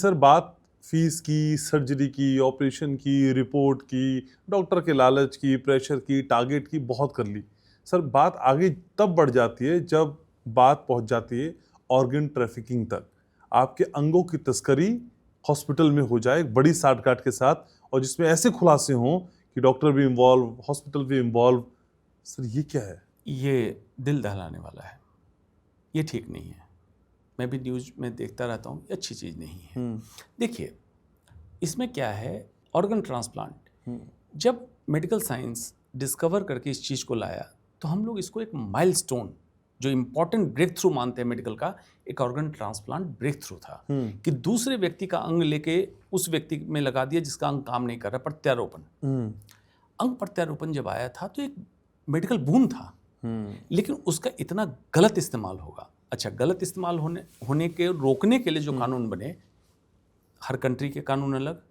Sir बात fees की, surgery की, ऑपरेशन की, रिपोर्ट की, डॉक्टर के लालच की, प्रेशर की, टारगेट की बहुत कर ली। सर बात आगे तब बढ़ जाती है जब बात पहुंच जाती है ऑर्गन ट्रैफिकिंग तक। आपके अंगों की तस्करी हॉस्पिटल में हो जाए एक बड़ी साठगांठ के साथ, और जिसमें ऐसे खुलासे हों कि डॉक्टर भी इन्वॉल्व, हॉस्पिटल भी इन्वॉल्व। सर ये क्या है? ये दिल दहलाने वाला है, ये ठीक नहीं है। मैं भी न्यूज़ में देखता रहता हूँ, ये अच्छी चीज़ नहीं है। देखिए, इसमें क्या है, ऑर्गन ट्रांसप्लांट जब मेडिकल साइंस डिस्कवर करके इस चीज़ को लाया, तो हम लोग इसको एक माइलस्टोन, जो इम्पॉर्टेंट ब्रेक थ्रू मानते हैं मेडिकल का, एक ऑर्गन ट्रांसप्लांट ब्रेक थ्रू था कि दूसरे व्यक्ति का अंग लेके उस व्यक्ति में लगा दिया जिसका अंग काम नहीं कर रहा। प्रत्यारोपण, अंग प्रत्यारोपण जब आया था तो एक मेडिकल बूम था, लेकिन उसका इतना गलत इस्तेमाल होगा। अच्छा, गलत इस्तेमाल होने के रोकने के लिए जो कानून बने, हर कंट्री के कानून अलग,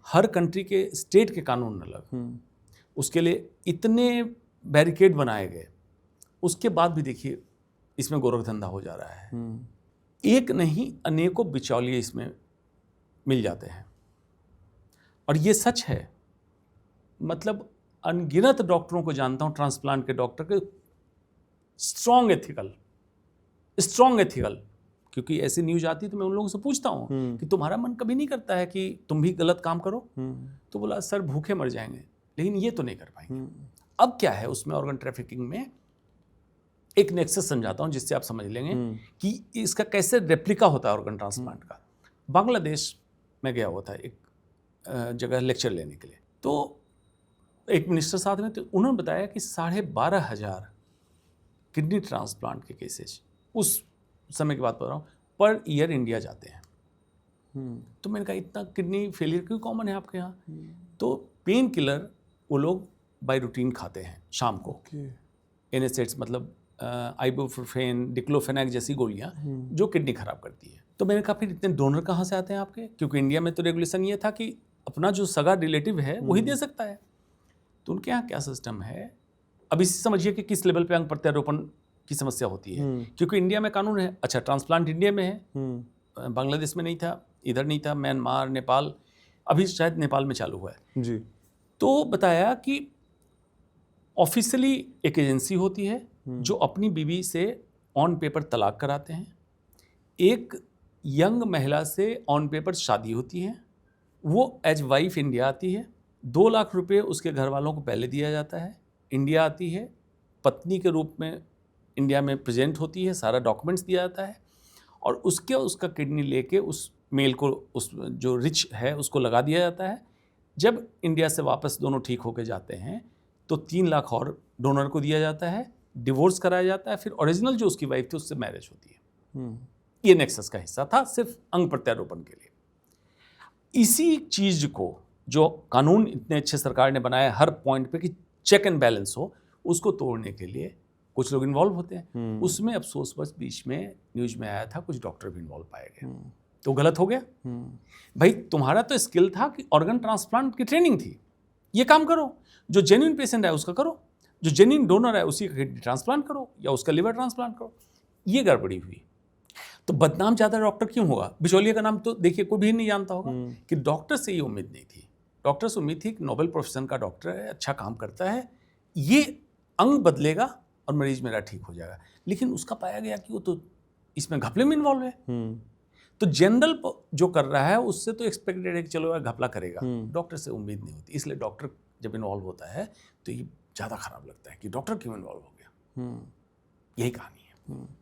हर कंट्री के स्टेट के कानून अलग, उसके लिए इतने बैरिकेड बनाए गए, उसके बाद भी देखिए इसमें गोरखधंधा हो जा रहा है। एक नहीं अनेकों बिचौलिए इसमें मिल जाते हैं, और ये सच है। मतलब अनगिनत डॉक्टरों को जानता हूं, ट्रांसप्लांट के डॉक्टर के, स्ट्रॉन्ग एथिकल, क्योंकि ऐसी न्यूज आती तो मैं उन लोगों से पूछता हूं कि तुम्हारा मन कभी नहीं करता है कि तुम भी गलत काम करो? तो बोला सर भूखे मर जाएंगे, लेकिन ये तो नहीं कर पाएंगे। अब क्या है उसमें, ऑर्गन ट्रैफिकिंग में एक नेक्सस समझाता हूं जिससे आप समझ लेंगे कि इसका कैसे रेप्लिका होता है ऑर्गन ट्रांसप्लांट का। बांग्लादेश में गया हुआ था एक जगह लेक्चर लेने के लिए, तो एक मिनिस्टर साथ में, तो उन्होंने बताया कि 12,500 किडनी ट्रांसप्लांट के केसेज, उस समय की बात कर रहा हूँ, पर ईयर इंडिया जाते हैं। तो मैंने कहा इतना किडनी फेलियर क्यों कॉमन है आपके यहाँ? तो पेन किलर वो लोग बाय रूटीन खाते हैं शाम को, एनेसेट्स मतलब आइबुप्रोफेन, डिक्लोफेनाक जैसी गोलियाँ जो किडनी खराब करती है। तो मैंने कहा फिर इतने डोनर कहाँ से आते हैं आपके? क्योंकि इंडिया में तो रेगुलेशन ये था कि अपना जो सगा रिलेटिव है वही दे सकता है। तो उनके यहाँ क्या सिस्टम है, अब इसी समझिए कि किस लेवल पे अंग प्रत्यारोपण की समस्या होती है। क्योंकि इंडिया में कानून है, अच्छा ट्रांसप्लांट इंडिया में है, बांग्लादेश में नहीं था, इधर नहीं था, म्यांमार, नेपाल, अभी शायद नेपाल में चालू हुआ है जी। तो बताया कि ऑफिशियली एक एजेंसी होती है जो अपनी बीवी से ऑन पेपर तलाक कराते हैं, एक यंग महिला से ऑन पेपर शादी होती है, वो एज वाइफ इंडिया आती है, 2 लाख रुपए उसके घर वालों को पहले दिया जाता है, इंडिया आती है, पत्नी के रूप में इंडिया में प्रेजेंट होती है, सारा डॉक्यूमेंट्स दिया जाता है, और उसका किडनी लेके उस मेल को, उस जो रिच है उसको लगा दिया जाता है। जब इंडिया से वापस दोनों ठीक होके जाते हैं तो 3 लाख और डोनर को दिया जाता है, डिवोर्स कराया जाता है, फिर ओरिजिनल जो उसकी वाइफ थी उससे मैरिज होती है। ये नेक्सस का हिस्सा था सिर्फ अंग प्रत्यारोपण के लिए। इसी चीज को जो कानून इतने अच्छे सरकार ने बनाया हर पॉइंट पे कि चेक एंड बैलेंस हो, उसको तोड़ने के लिए कुछ लोग इन्वॉल्व होते हैं। उसमें अफसोस बस बीच में न्यूज में आया था कुछ डॉक्टर भी इन्वॉल्व पाए गए, तो गलत हो गया। भाई तुम्हारा तो स्किल था कि ऑर्गन ट्रांसप्लांट की ट्रेनिंग थी, ये काम करो, जो जेन्युइन पेशेंट है उसका करो, जो जेन्युइन डोनर है उसी का किडनी ट्रांसप्लांट करो या उसका लिवर ट्रांसप्लांट करो। ये गड़बड़ी हुई तो बदनाम ज्यादा डॉक्टर क्यों होगा? बिचौलिए का नाम तो देखिए कोई भी नहीं जानता होगा कि डॉक्टर से ये उम्मीद नहीं थी। डॉक्टर से उम्मीद थी कि नोबेल प्रोफेशन का डॉक्टर है, अच्छा काम करता है, ये अंग बदलेगा और मरीज मेरा ठीक हो जाएगा, लेकिन उसका पाया गया कि वो तो इसमें घपले में इन्वॉल्व है। तो जनरल जो कर रहा है उससे तो एक्सपेक्टेड है कि चलो घपला करेगा, डॉक्टर से उम्मीद नहीं होती। इसलिए डॉक्टर जब इन्वॉल्व होता है तो ये ज़्यादा खराब लगता है कि डॉक्टर क्यों इन्वॉल्व हो गया। यही कहानी है।